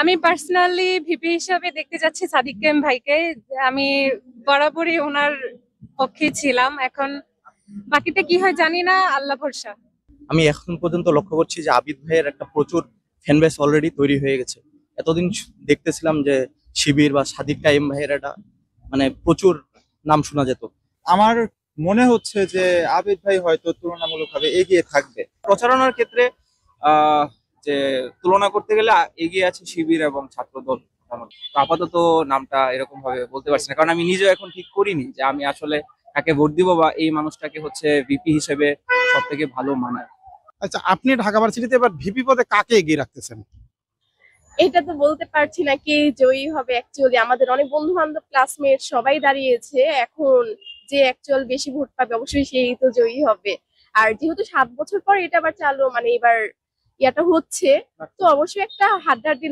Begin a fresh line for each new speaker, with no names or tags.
আমি personally VP হিসাবে দেখতে যাচ্ছি সাদিক কায়েম ভাইকে। আমি বরাবরই ওনার পক্ষে ছিলাম। এখন বাকিটা কি হয় জানি না, আল্লাহ ভরসা।
আমি এখন পর্যন্ত লক্ষ্য করছি যে আবিদ ভাইয়ের একটা প্রচুর ফ্যান বেস অলরেডি তৈরি হয়ে গেছে। এতদিন দেখতেছিলাম যে শিবির বা সাদিক কাইম ভাইয়ের একটা মানে প্রচুর নাম শোনা যেত।
আমার মনে হচ্ছে যে আবিদ ভাই হয়তো তুলনামূলকভাবে এগিয়ে থাকবে প্রচারণার ক্ষেত্রে। আহ যে তুলনা করতে গেলে এগিয়ে আছে শিবির এবং ছাত্রদল মোটামুটি। তো আপাতত নামটা এরকম ভাবে বলতে পারছি না, কারণ আমি নিজেও এখন ঠিক করিনি যে আমি আসলে কাকে ভোট দিব বা এই মানুষটাকে হচ্ছে ভিপি হিসেবে সব থেকে ভালো মানায়।
আচ্ছা, আপনি ঢাকা ভার্সিটিতে এবার ভিপি পদে কাকে এগিয়ে রাখতেছেন?
এটা তো বলতে পারছি না কে জয়ী হবে। অ্যাকচুয়ালি আমাদের অনেক বন্ধু বান্ধব ক্লাসমেট সবাই দাঁড়িয়েছে। এখন যে অ্যাকচুয়াল বেশি ভোট পাবে অবশ্যই সেই তো জয়ী হবে। আর যেহেতু 7 বছর পর এটা আবার চালু, মানে এবার ইয়াটা হচ্ছে, তো অবশ্যই একটা হাড্ডাহাড্ডি